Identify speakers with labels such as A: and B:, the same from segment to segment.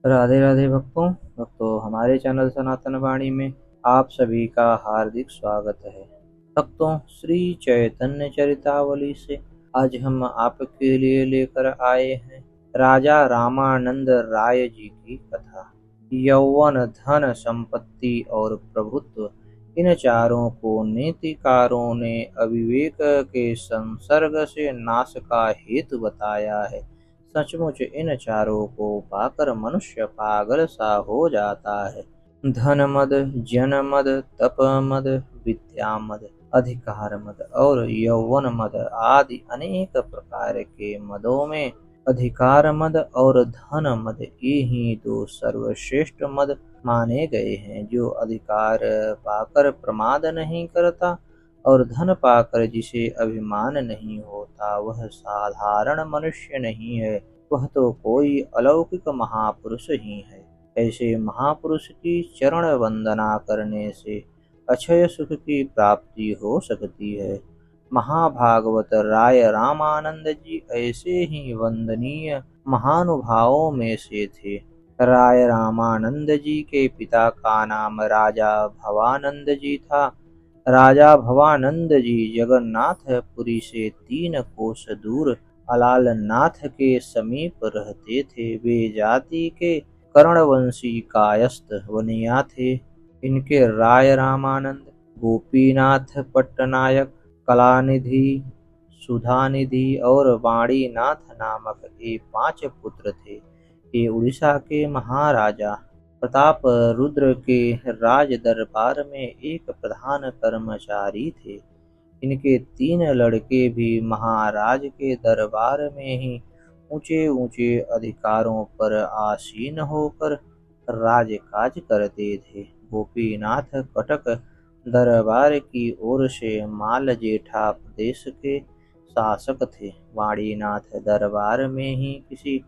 A: राधे राधे भक्तों हमारे चैनल सनातन वाणी में आप सभी का हार्दिक स्वागत है। भक्तों, श्री चैतन्य चरितावली से आज हम आपके लिए लेकर आए हैं राजा रामानंद राय जी की कथा। यौवन, धन, संपत्ति और प्रभुत्व, इन चारों को नीतिकारों ने अविवेक के संसर्ग से नाश का हेतु बताया है। सचमुच इन चारों को पाकर मनुष्य पागल सा हो जाता है। धन मद, जन मद, तप मद, विद्या मद, अधिकार मद और यौवन मद आदि अनेक प्रकार के मदों में अधिकार मद और धन मद ये ही दो सर्वश्रेष्ठ मद माने गए हैं। जो अधिकार पाकर प्रमाद नहीं करता और धन पाकर जिसे अभिमान नहीं होता, वह साधारण मनुष्य नहीं है, वह तो कोई अलौकिक महापुरुष ही है। ऐसे महापुरुष की चरण वंदना करने से अक्षय सुख की प्राप्ति हो सकती है। महाभागवत राय रामानंद जी ऐसे ही वंदनीय महानुभावों में से थे। राय रामानंद जी के पिता का नाम राजा भवानंद जी था। राजा भवानंद जी जगन्नाथपुरी से 3 कोस दूर अलालनाथ के समीप रहते थे। वे जाति के कर्णवंशी कायस्थ वनिया थे। इनके राय रामानंद, गोपीनाथ पट्टनायक, कलानिधि, सुधानिधि और वाणीनाथ नामक ये 5 पुत्र थे। ये उड़ीसा के महाराजा प्रताप रुद्र के राज दरबार में एक प्रधान कर्मचारी थे। इनके 3 लड़के भी महाराज के दरबार में ही ऊंचे ऊंचे अधिकारों पर आसीन होकर राजकाज करते थे। गोपीनाथ कटक दरबार की ओर से मालजेठा प्रदेश के शासक थे। वाणीनाथ दरबार में ही किसी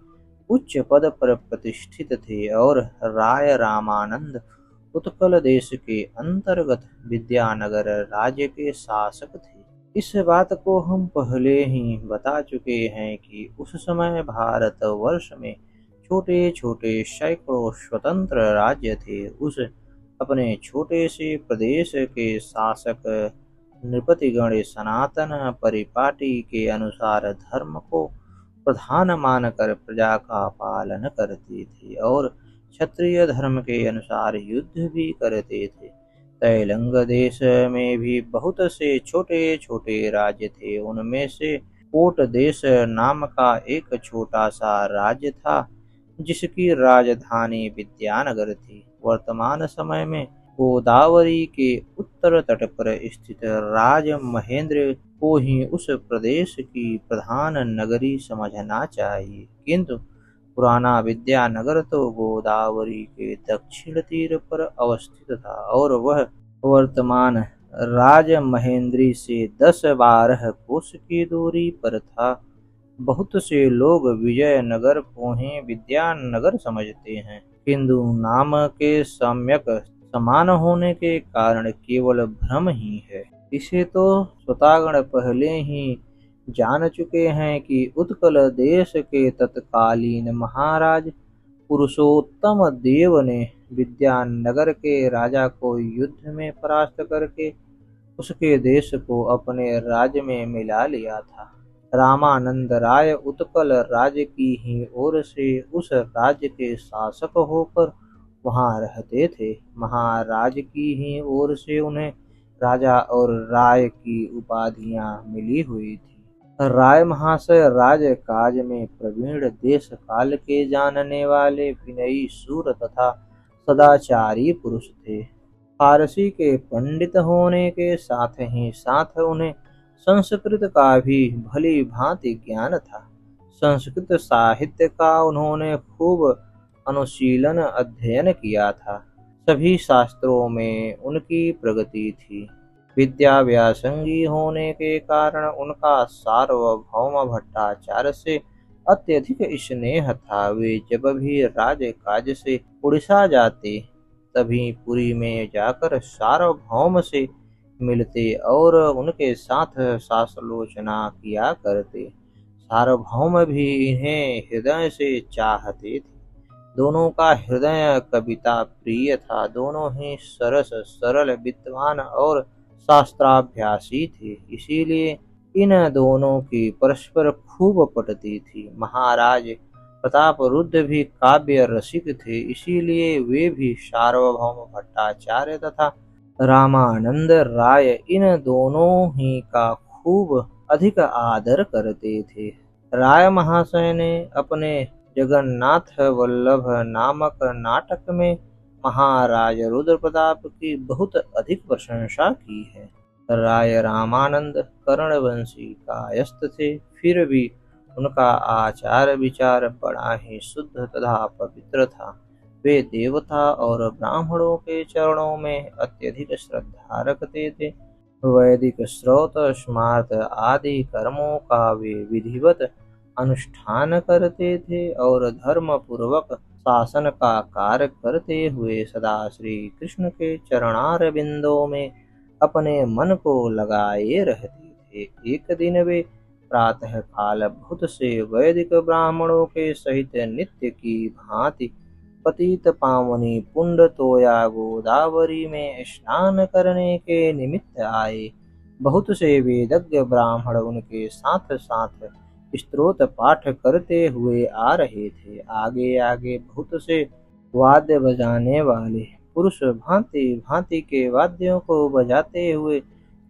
A: उच्च पद पर प्रतिष्ठित थे और राय रामानंद उत्कल देश के अंतर्गत विद्यानगर राज्य के शासक थे। इस बात को हम पहले ही बता चुके हैं कि उस समय भारत वर्ष में छोटे छोटे सैकड़ों स्वतंत्र राज्य थे। उस अपने छोटे से प्रदेश के शासक नृपतिगण सनातन परिपाटी के अनुसार धर्म को प्रधान मानकर प्रजा का पालन करते थे और क्षत्रिय धर्म के अनुसार युद्ध भी करते थे। तैलंग देश में भी बहुत से छोटे छोटे राज्य थे। उनमें से कोट देश नाम का एक छोटा सा राज्य था जिसकी राजधानी विद्यानगर थी। वर्तमान समय में गोदावरी के उत्तर तट पर स्थित राज महेंद्र को ही उस प्रदेश की प्रधान नगरी समझना चाहिए, किंतु पुराना विद्यानगर तो गोदावरी के दक्षिण तीर पर अवस्थित था और वह वर्तमान राज महेंद्री से 10-12 कोस की दूरी पर था। बहुत से लोग विजयनगर को ही विद्यानगर समझते हैं, किंतु नाम के सम्यक समान होने के कारण केवल भ्रम ही है। इसे तो स्वतागण पहले ही जान चुके हैं कि उत्कल देश के तत्कालीन महाराज पुरुषोत्तम देव ने विद्यानगर के राजा को युद्ध में परास्त करके उसके देश को अपने राज्य में मिला लिया था। रामानंद राय उत्कल राज्य की ही ओर से उस राज्य के शासक होकर वहां रहते थे। महाराज की ही ओर से उन्हें राजा और राय की उपाधियां मिली हुई थी। राय महाशय राज काज में प्रवीण, देश काल के जानने वाले, विनयी, शूर तथा सदाचारी पुरुष थे। फारसी के पंडित होने के साथ ही साथ उन्हें संस्कृत का भी भली भांति ज्ञान था। संस्कृत साहित्य का उन्होंने खूब अनुशीलन अध्ययन किया था। सभी शास्त्रों में उनकी प्रगति थी। विद्या व्यासंगी होने के कारण उनका सार्वभौम भट्टाचार्य से अत्यधिक स्नेह था। वे जब भी राजकाज से उड़ीसा जाते तभी पुरी में जाकर सार्वभौम से मिलते और उनके साथ शासलोचना किया करते। सार्वभौम भी इन्हें हृदय से चाहते थे। दोनों का हृदय कविता प्रिय था। दोनों ही सरस, सरल, विद्वान और शास्त्राभ्यासी थे। इसीलिए इन दोनों की परस्पर खूब पटती थी। महाराज प्रतापरुद्र भी काव्य रसिक थे। इसीलिए वे भी सार्वभौम भट्टाचार्य तथा रामानंद राय इन दोनों ही का खूब अधिक आदर करते थे। राय महाशय ने अपने जगन्नाथ वल्लभ नामक नाटक में महाराज रुद्र प्रताप की बहुत अधिक प्रशंसा की है। राय रामानंद कर्णवंशी कायस्थ थे, फिर भी उनका आचार विचार बड़ा ही शुद्ध तथा पवित्र था। वे देवता और ब्राह्मणों के चरणों में अत्यधिक श्रद्धा रखते थे। वैदिक स्रोत स्मार्त आदि कर्मों का वे विधिवत अनुष्ठान करते थे और धर्म पूर्वक शासन का कार्य करते हुए सदा श्री कृष्ण के चरणार बिंदों में अपने मन को लगाए रहते थे। एक दिन वे प्रातः काल बहुत से वैदिक ब्राह्मणों के सहित नित्य की भांति पतित पावनी पुंड तोया गोदावरी में स्नान करने के निमित्त आए। बहुत से वेदज्ञ ब्राह्मण उनके साथ साथ स्तोत्र पाठ करते हुए आ रहे थे। आगे आगे बहुत से वाद्य बजाने वाले पुरुष भांति भांति के वाद्यों को बजाते हुए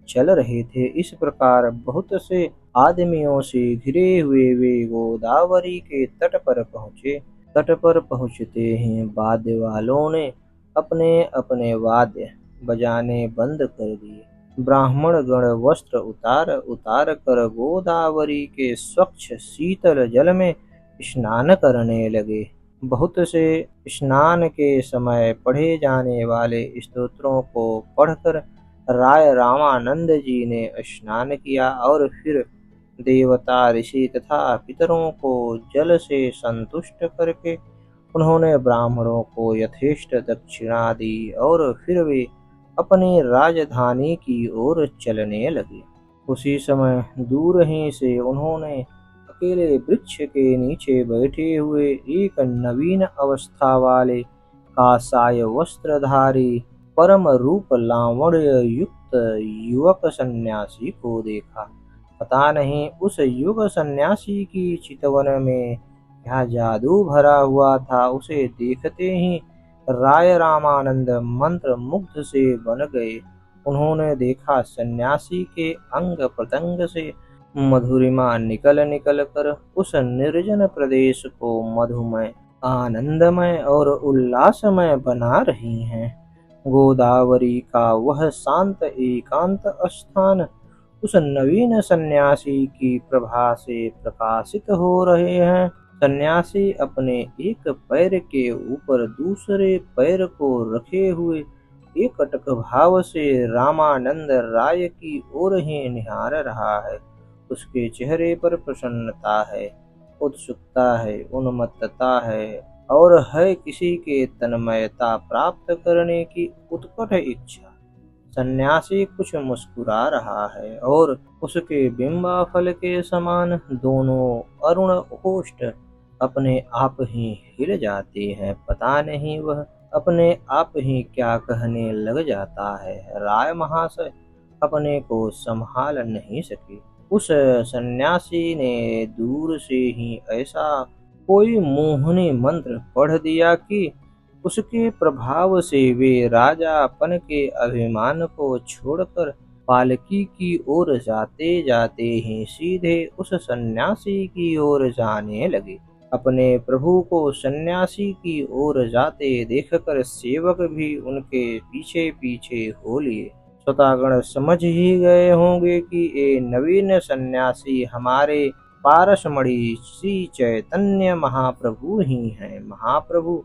A: चल रहे थे। इस प्रकार बहुत से आदमियों से घिरे हुए वे गोदावरी के तट पर पहुँचे। तट पर पहुँचते ही वाद्य वालों ने अपने अपने वाद्य बजाने बंद कर दिए। ब्राह्मण गण वस्त्र उतार उतार कर गोदावरी के स्वच्छ शीतल जल में स्नान करने लगे। बहुत से स्नान के समय पढ़े जाने वाले स्तोत्रों को पढ़कर राय रामानंद जी ने स्नान किया और फिर देवता, ऋषि तथा पितरों को जल से संतुष्ट करके उन्होंने ब्राह्मणों को यथेष्ट दक्षिणा दी और फिर वे अपनी राजधानी की ओर चलने लगे। उसी समय दूर ही से उन्होंने अकेले वृक्ष के नीचे बैठे हुए एक नवीन अवस्था वाले कासाय वस्त्रधारी परम रूप लावण्य युक्त युवक सन्यासी को देखा। पता नहीं उस युवक सन्यासी की चितवन में क्या जादू भरा हुआ था। उसे देखते ही राय रामानंद मंत्र मुग्ध से बन गए। उन्होंने देखा सन्यासी के अंग प्रत्यंग से मधुरिमा निकल निकल कर उस निर्जन प्रदेश को मधुमय, आनंदमय और उल्लासमय बना रही हैं। गोदावरी का वह शांत एकांत स्थान उस नवीन सन्यासी की प्रभा से प्रकाशित हो रहे हैं। सन्यासी अपने एक पैर के ऊपर दूसरे पैर को रखे हुए एकटक भाव से रामानंद राय की ओर ही निहार रहा है। उसके चेहरे पर प्रसन्नता है, उत्सुकता है, उन्मत्तता है और है किसी के तन्मयता प्राप्त करने की उत्कट इच्छा। सन्यासी कुछ मुस्कुरा रहा है और उसके बिंबाफल के समान दोनों अरुण ओष्ठ अपने आप ही हिल जाते हैं। पता नहीं वह अपने आप ही क्या कहने लग जाता है। राय महाशय अपने को संभाल नहीं सके। उस सन्यासी ने दूर से ही ऐसा कोई मोहनी मंत्र पढ़ दिया कि उसके प्रभाव से वे राजापन के अभिमान को छोड़कर पालकी की ओर जाते जाते ही सीधे उस सन्यासी की ओर जाने लगे। अपने प्रभु को सन्यासी की ओर जाते देखकर सेवक भी उनके पीछे पीछे हो लिए। श्रोतागण समझ ही गए होंगे कि ये नवीन सन्यासी हमारे पारसमणि श्री चैतन्य महाप्रभु ही हैं। महाप्रभु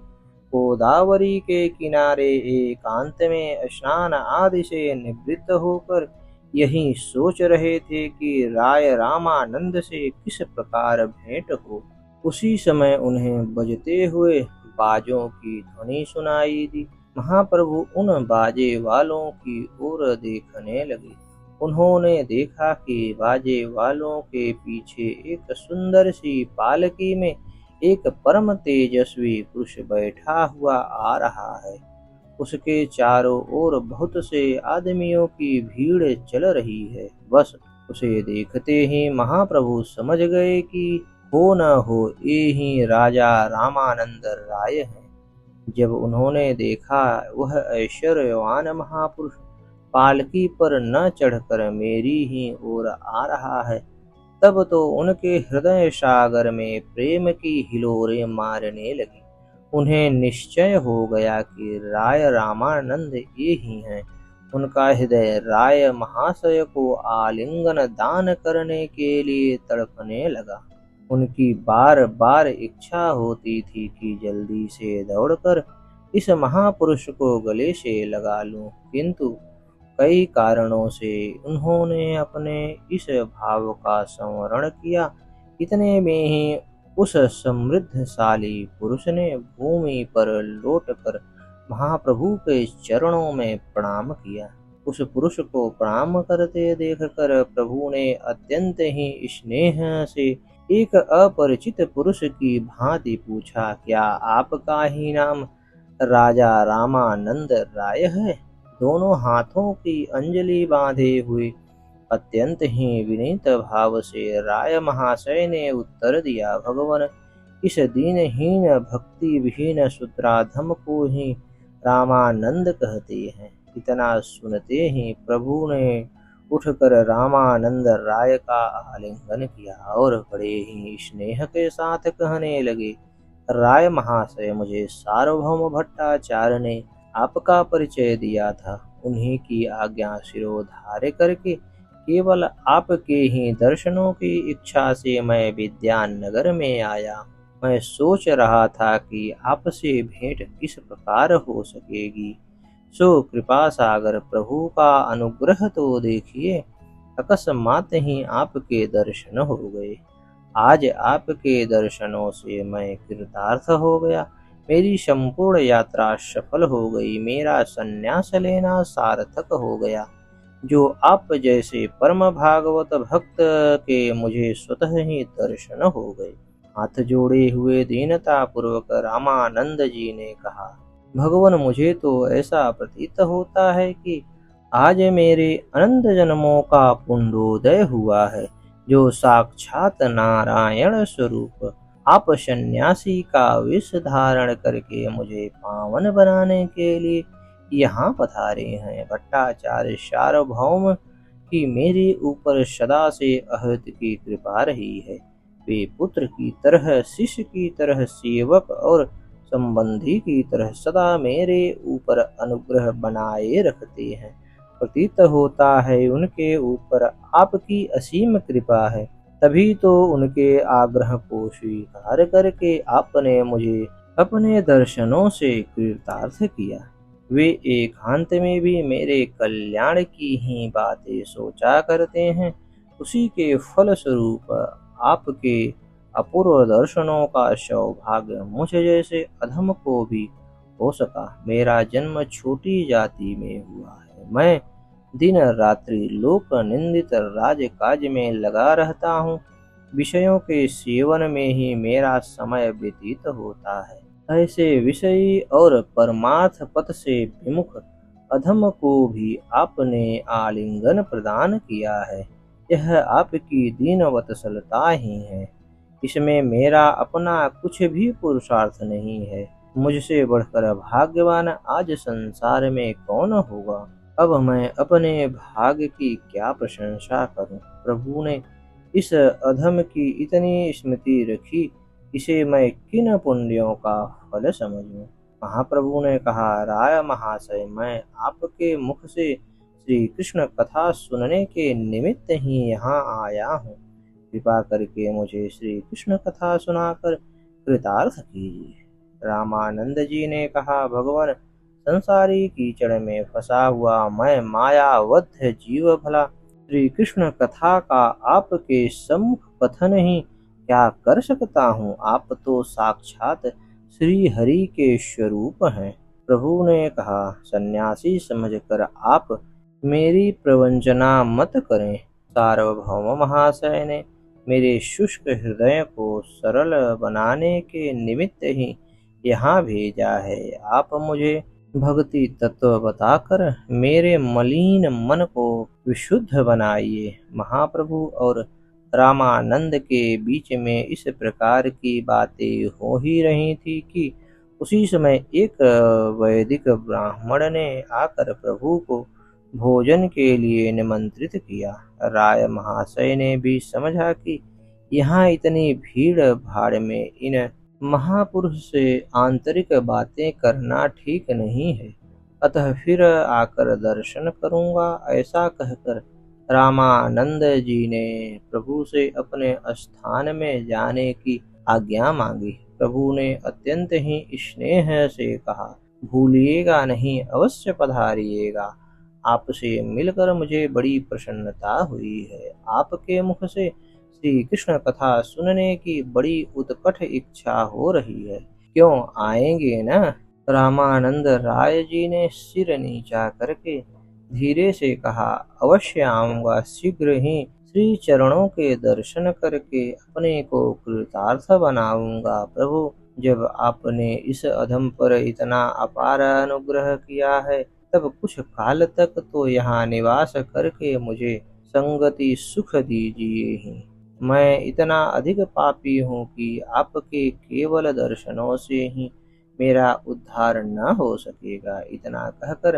A: गोदावरी के किनारे एकांत में स्नान आदि से निवृत्त होकर यही सोच रहे थे कि राय रामानंद से किस प्रकार भेंट हो। उसी समय उन्हें बजते हुए बाजों की ध्वनि सुनाई दी। महाप्रभु उन बाजे वालों की ओर देखने लगे। उन्होंने देखा कि बाजे वालों के पीछे एक सुंदर सी पालकी में एक परम तेजस्वी पुरुष बैठा हुआ आ रहा है। उसके चारों ओर बहुत से आदमियों की भीड़ चल रही है। बस उसे देखते ही महाप्रभु समझ गए कि हो न हो ये ही राजा रामानंद राय हैं। जब उन्होंने देखा वह ऐश्वर्यवान महापुरुष पालकी पर न चढ़कर मेरी ही ओर आ रहा है, तब तो उनके हृदय सागर में प्रेम की हिलोरें मारने लगी। उन्हें निश्चय हो गया कि राय रामानंद ये ही हैं। उनका हृदय राय महाशय को आलिंगन दान करने के लिए तड़पने लगा। उनकी बार बार इच्छा होती थी कि जल्दी से दौड़कर इस महापुरुष को गले से लगा लूं, किंतु कई कारणों से उन्होंने अपने इस भाव का संवरण किया। इतने में ही उस समृद्धशाली पुरुष ने भूमि पर लौटकर महाप्रभु के चरणों में प्रणाम किया। उस पुरुष को प्रणाम करते देखकर प्रभु ने अत्यंत ही स्नेह से एक अपरिचित पुरुष की भांति पूछा, क्या आपका ही नाम राजा रामानंद राय है? दोनों हाथों की अंजलि बांधे हुए अत्यंत ही विनीत भाव से राय महाशय ने उत्तर दिया, भगवान, इस दीनहीन भक्ति विहीन शूद्राधम को ही रामानंद कहते हैं। इतना सुनते ही प्रभु ने उठकर रामानंद राय का आलिंगन किया और बड़े ही स्नेह के साथ कहने लगे, राय महाशय, मुझे सार्वभौम भट्टाचार्य ने आपका परिचय दिया था। उन्हीं की आज्ञा शिरोधार्य करके केवल आपके ही दर्शनों की इच्छा से मैं विद्यानगर में आया। मैं सोच रहा था कि आपसे भेंट किस प्रकार हो सकेगी, सो कृपा सागर प्रभु का अनुग्रह तो देखिए, अकस्मात ही आपके दर्शन हो गए। आज आपके दर्शनों से मैं कृतार्थ हो गया। मेरी संपूर्ण यात्रा सफल हो गई। मेरा संन्यास लेना सार्थक हो गया। जो आप जैसे परम भागवत भक्त के मुझे स्वतः ही दर्शन हो गए। हाथ जोड़े हुए दीनता पूर्वक रामानंद जी ने कहा, भगवान, मुझे तो ऐसा प्रतीत होता है कि आज मेरे अनंत जन्मों का पुण्योदय हुआ है, जो साक्षात नारायण स्वरूप आप सन्यासी का वेश धारण करके मुझे पावन बनाने के लिए यहाँ पधारे हैं। भट्टाचार्य सार्वभौम की मेरे ऊपर सदा से अहत की कृपा रही है। वे पुत्र की तरह, शिष्य की तरह, सेवक और संबंधी की तरह सदा मेरे ऊपर अनुग्रह बनाए रखते हैं। प्रतीत होता है उनके ऊपर आपकी असीम कृपा है, तभी तो उनके आग्रह को स्वीकार करके आपने मुझे अपने दर्शनों से कृतार्थ किया। वे एकांत में भी मेरे कल्याण की ही बातें सोचा करते हैं। उसी के फल स्वरूप आपके अपूर्व दर्शनों का सौभाग्य मुझ जैसे अधम को भी हो सका। मेरा जन्म छोटी जाति में हुआ है। मैं दिन रात्रि लोक निंदित राजकाज में लगा रहता हूँ। विषयों के सेवन में ही मेरा समय व्यतीत होता है। ऐसे विषयी और परमार्थ पथ से विमुख अधम को भी आपने आलिंगन प्रदान किया है। यह आपकी दीनवत्सलता ही है। इसमें मेरा अपना कुछ भी पुरुषार्थ नहीं है। मुझसे बढ़कर भाग्यवान आज संसार में कौन होगा। अब मैं अपने भाग्य की क्या प्रशंसा करूं। प्रभु ने इस अधम की इतनी स्मृति रखी, इसे मैं किन पुण्यों का फल समझूं। महाप्रभु ने कहा, राय महाशय, मैं आपके मुख से श्री कृष्ण कथा सुनने के निमित्त ही यहाँ आया हूँ। कृपा करके मुझे श्री कृष्ण कथा सुनाकर कृतार्थ कीजिए। रामानंद जी ने कहा, भगवान, संसारी कीचड़ में फंसा हुआ मैं मायावद्ध जीव भला श्री कृष्ण कथा का आपके सम्मुख कथन ही क्या कर सकता हूँ। आप तो साक्षात श्री हरि के स्वरूप हैं। प्रभु ने कहा, सन्यासी समझकर आप मेरी प्रवंचना मत करें। सार्वभौम महाशय ने मेरे शुष्क हृदय को सरल बनाने के निमित्त ही यहाँ भेजा है। आप मुझे भक्ति तत्व बताकर मेरे मलिन मन को विशुद्ध बनाइए। महाप्रभु और रामानंद के बीच में इस प्रकार की बातें हो ही रही थी कि उसी समय एक वैदिक ब्राह्मण ने आकर प्रभु को भोजन के लिए निमंत्रित किया। राय महाशय ने भी समझा कि यहाँ इतनी भीड़ भाड़ में इन महापुरुष से आंतरिक बातें करना ठीक नहीं है, अतः फिर आकर दर्शन करूँगा। ऐसा कहकर रामानंद जी ने प्रभु से अपने स्थान में जाने की आज्ञा मांगी। प्रभु ने अत्यंत ही स्नेह से कहा, भूलिएगा नहीं, अवश्य पधारिएगा। आपसे मिलकर मुझे बड़ी प्रसन्नता हुई है। आपके मुख से श्री कृष्ण कथा सुनने की बड़ी उत्कट इच्छा हो रही है। क्यों आएंगे न? रामानंद राय जी ने सिर नीचा करके धीरे से कहा, अवश्य आऊंगा। शीघ्र ही श्री चरणों के दर्शन करके अपने को कृतार्थ बनाऊंगा। प्रभु, जब आपने इस अधम पर इतना अपार अनुग्रह किया है, तब कुछ काल तक तो यहाँ निवास करके मुझे संगति सुख दीजिए ही। मैं इतना अधिक पापी हूँ कि आपके केवल दर्शनों से ही मेरा उद्धार न हो सकेगा। इतना कहकर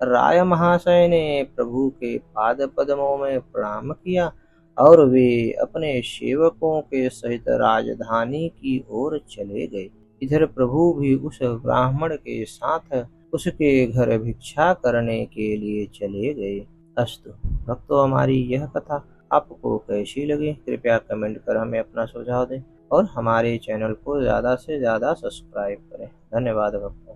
A: राय महाशय ने प्रभु के पाद पद्मों में प्रणाम किया और वे अपने सेवकों के सहित राजधानी की ओर चले गए। इधर प्रभु भी उस ब्राह्मण के साथ उसके घर भिक्षा करने के लिए चले गए। अस्तु भक्तों, हमारी यह कथा आपको कैसी लगी कृपया कमेंट कर हमें अपना सुझाव दें और हमारे चैनल को ज़्यादा से ज़्यादा सब्सक्राइब करें। धन्यवाद भक्तों।